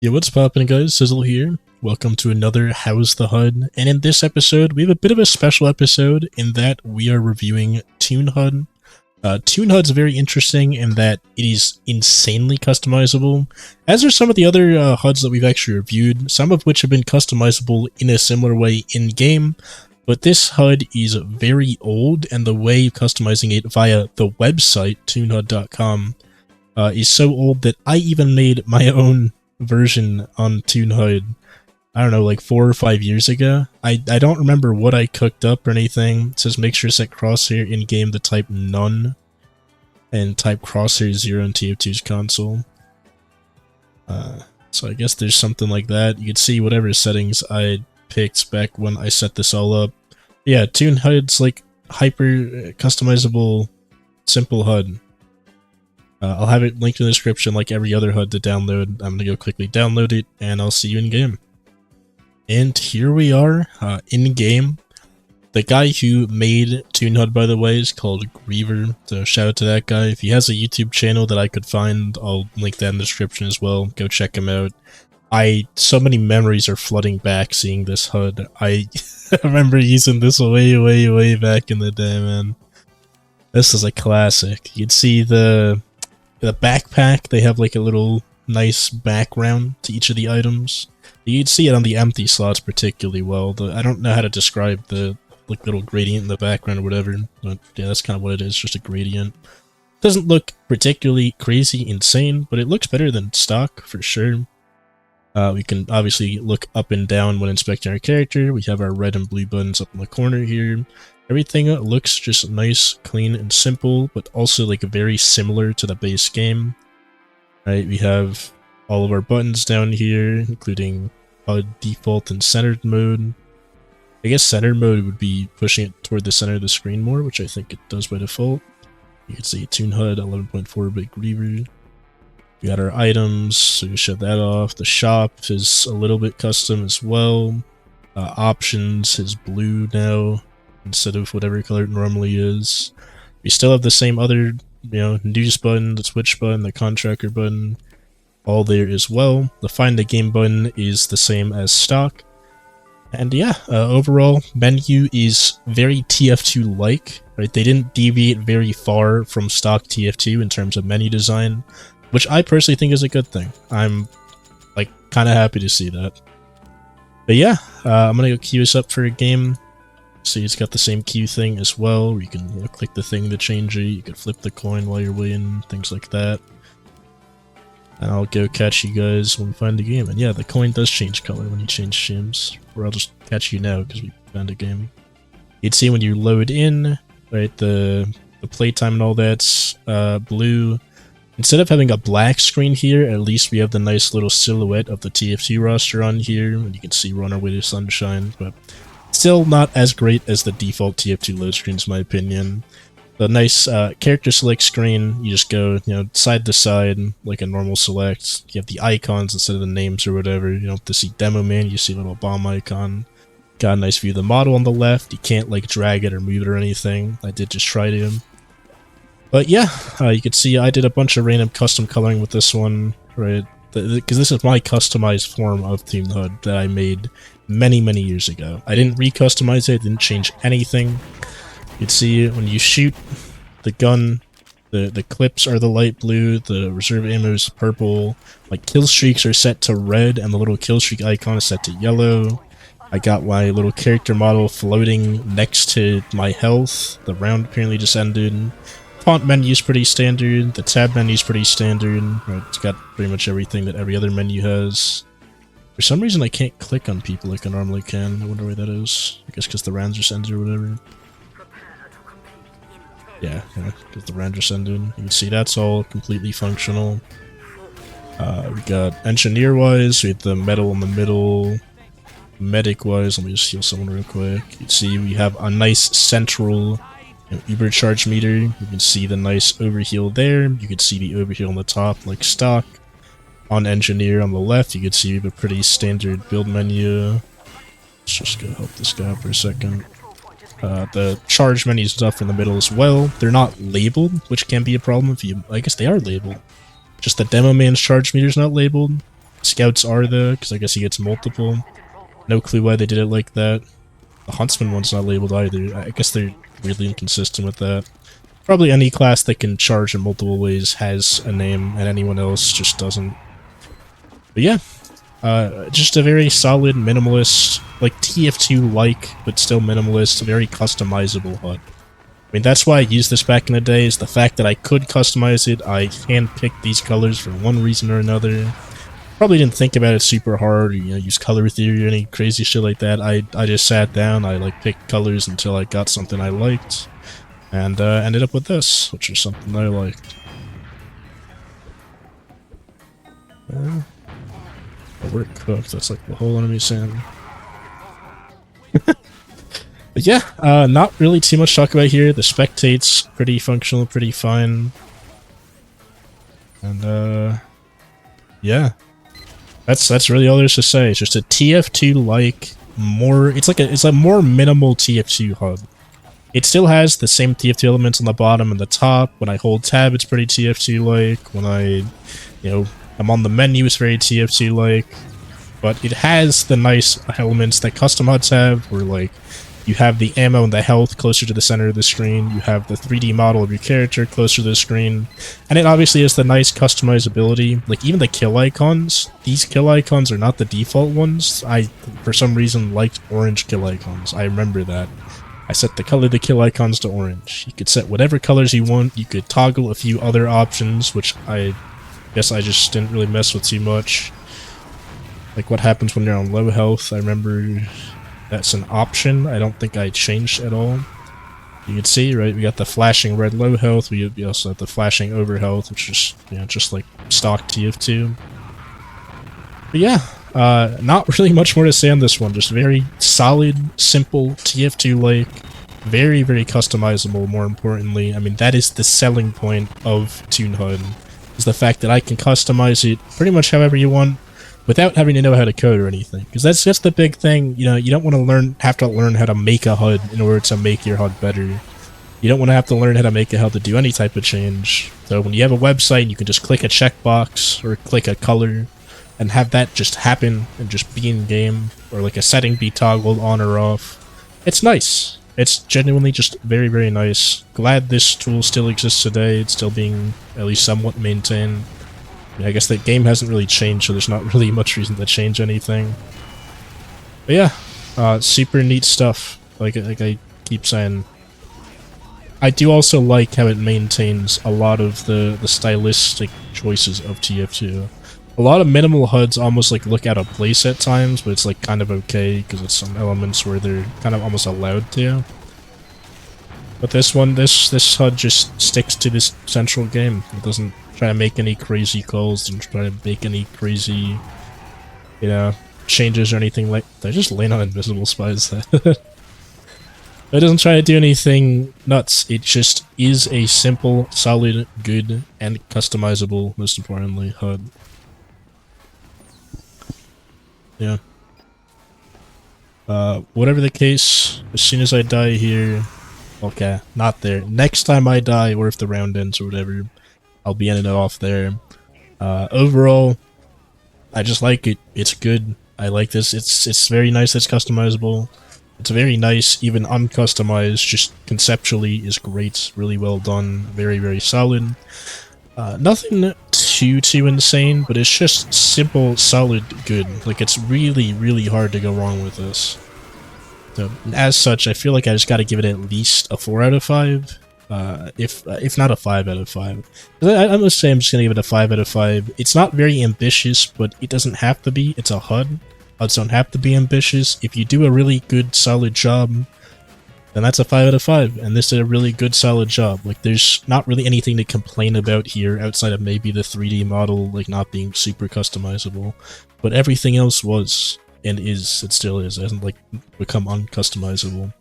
Yeah, what's poppin' guys? Sizzle here. Welcome to another How's the HUD, and in this episode, we have a bit of a special episode in that we are reviewing ToonHUD. ToonHUD's very interesting in that it is insanely customizable, as are some of the other HUDs that we've actually reviewed, some of which have been customizable in a similar way in-game, but this HUD is very old, and the way of customizing it via the website, ToonHUD.com, is so old that I even made my own version on ToonHUD, I don't know, like 4 or 5 years ago. I don't remember what I cooked up or anything. It says make sure to set crosshair in-game to type none, and type crosshair 0 in TF2's console. So I guess there's something like that. You can see whatever settings I picked back when I set this all up. Yeah, ToonHUD's like hyper customizable, simple HUD. I'll have it linked in the description like every other HUD to download. I'm gonna go quickly download it, and I'll see you in-game. And here we are, in-game. The guy who made ToonHUD, by the way, is called Griever, so shout out to that guy. If he has a YouTube channel that I could find, I'll link that in the description as well. Go check him out. So many memories are flooding back seeing this HUD. I remember using this way back in the day, man. This is a classic. You can see the backpack, they have like a little nice background to each of the items. You can see it on the empty slots particularly well. I don't know how to describe the like little gradient in the background or whatever, but yeah, that's kind of what it is, just a gradient. Doesn't look particularly crazy insane, but it looks better than stock for sure. We can obviously look up and down when inspecting our character. We have our red and blue buttons up in the corner here. Everything looks just nice, clean, and simple, but also like very similar to the base game. Right, we have all of our buttons down here, including HUD default and centered mode. I guess centered mode would be pushing it toward the center of the screen more, which I think it does by default. You can see ToonHUD 11.4-bit Griever. We got our items, so we shut that off. The shop is a little bit custom as well. Options is blue now, instead of whatever color it normally is. We still have the same other, news button, the switch button, the contractor button, all there as well. The find the game button is the same as stock. And yeah, overall, menu is very TF2-like, right? They didn't deviate very far from stock TF2 in terms of menu design, which I personally think is a good thing. I'm, like, kind of happy to see that. But yeah, I'm gonna go queue us up for a game. See, it's got the same queue thing as well, where you can click the thing to change it, you can flip the coin while you're waiting, things like that. And I'll go catch you guys when we find the game. And yeah, the coin does change color when you change shims. Or I'll just catch you now, because we found a game. You'd see when you load in, right, the playtime and all that's blue. Instead of having a black screen here, at least we have the nice little silhouette of the TF2 roster on here, and you can see we're on our way to Sunshine, but still not as great as the default TF2 load screens, in my opinion. The nice character select screen, you just go, side to side, like a normal select. You have the icons instead of the names or whatever. You don't have to see Demo Man, you see a little bomb icon. Got a nice view of the model on the left. You can't, like, drag it or move it or anything. I did just try to. But yeah, you can see I did a bunch of random custom coloring with this one, right? Because this is my customized form of ToonHUD that I made many years ago. I didn't re-customize it, didn't change anything. You can see when you shoot the gun, the clips are the light blue, the reserve ammo is purple, like kill streaks are set to red, and the little kill streak icon is set to yellow. I got my little character model floating next to my health. The round apparently just ended. Font menu is pretty standard, the tab menu is pretty standard, right? It's got pretty much everything that every other menu has. For some reason I can't click on people like I normally can, I wonder why that is. I guess because the rounds just ended or whatever. Yeah, because the round just ended. You can see that's all completely functional. We got engineer-wise, we have the metal in the middle. Medic-wise, let me just heal someone real quick. You can see we have a nice central Uber charge meter. You can see the nice overheal there. You can see the overheal on the top like stock. On engineer on the left, you can see we have a pretty standard build menu. Let's just go help this guy out for a second. The charge menu stuff in the middle as well. They're not labeled, which can be a problem if you... I guess they are labeled. Just the demo man's charge meter's not labeled. Scouts are though, because I guess he gets multiple. No clue why they did it like that. The Huntsman one's not labeled either. I guess they're really inconsistent with that. Probably any class that can charge in multiple ways has a name, and anyone else just doesn't. But yeah, just a very solid, minimalist, like TF2-like, but still minimalist, very customizable HUD. I mean, that's why I used this back in the day, is the fact that I could customize it. I handpicked these colors for one reason or another. Probably didn't think about it super hard, or, you know, use color theory or any crazy shit like that. I just sat down, I like picked colors until I got something I liked, and ended up with this, which is something I liked. We're cooked, that's like the whole enemy sand. But yeah, not really too much to talk about here. The spectate's pretty functional, pretty fine. And yeah. That's really all there's to say. It's just a TF2-like, more it's a more minimal TF2 HUD. It still has the same TF2 elements on the bottom and the top. When I hold tab, it's pretty TF2-like. When I'm on the menu, it's very TF2-like. But it has the nice elements that custom HUDs have, where like you have the ammo and the health closer to the center of the screen, you have the 3D model of your character closer to the screen, and it obviously has the nice customizability. Like even the kill icons, these kill icons are not the default ones. I, for some reason, liked orange kill icons. I remember that. I set the color of the kill icons to orange. You could set whatever colors you want, you could toggle a few other options, which I guess I just didn't really mess with too much. Like what happens when you're on low health, I remember that's an option. I don't think I changed at all. You can see, right, we got the flashing red low health, we also have the flashing over health, which is, you know, just like stock TF2. But yeah, not really much more to say on this one, just very solid, simple, TF2-like, very, very customizable, more importantly. I mean, that is the selling point of ToonHUD, is the fact that I can customize it pretty much however you want, without having to know how to code or anything, because that's just the big thing. You know, you don't want to have to learn how to make a HUD in order to make your HUD better. You don't want to have to learn how to make a HUD to do any type of change. So when you have a website, you can just click a checkbox or click a color and have that just happen and just be in game, or like a setting be toggled on or off. It's nice. It's genuinely just very, very nice. Glad this tool still exists today. It's still being at least somewhat maintained. I guess the game hasn't really changed, so there's not really much reason to change anything. But yeah, super neat stuff. Like I keep saying. I do also like how it maintains a lot of the stylistic choices of TF2. A lot of minimal HUDs almost like look out of place at times, but it's like kind of okay because it's some elements where they're kind of almost allowed to. But this one, this HUD just sticks to this central game. It doesn't try to make any crazy calls, doesn't try to make any crazy, you know, changes or anything like that. Just laying on invisible spies. It doesn't try to do anything nuts. It just is a simple, solid, good, and customizable, most importantly, HUD. Yeah. Whatever the case, as soon as I die here... Okay, not there. Next time I die, or if the round ends or whatever, I'll be ending it off there. Overall, I just like it. It's good. I like this. It's very nice. It's customizable. It's very nice, even uncustomized. Just conceptually is great. Really well done. Very, very solid. Nothing too insane, but it's just simple, solid, good. Like, it's really, really hard to go wrong with this. So, as such, I feel like I just gotta give it at least a 4 out of 5. If not a 5 out of 5. I must say I'm just gonna give it a 5 out of 5. It's not very ambitious, but it doesn't have to be. It's a HUD. HUDs don't have to be ambitious. If you do a really good, solid job, then that's a 5 out of 5. And this is a really good, solid job. Like, there's not really anything to complain about here outside of maybe the 3D model, like, not being super customizable. But everything else was, and is, it still is. It hasn't, like, become uncustomizable.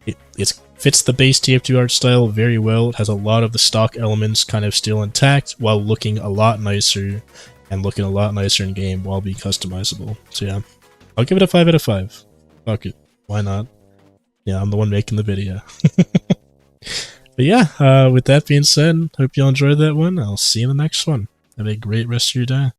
It fits the base TF2 art style very well. It has a lot of the stock elements kind of still intact, while looking a lot nicer, and looking a lot nicer in game while being customizable. So yeah, I'll give it a 5 out of 5. Fuck it. Why not? Yeah, I'm the one making the video. But yeah, with that being said, hope you all enjoyed that one. I'll see you in the next one. Have a great rest of your day.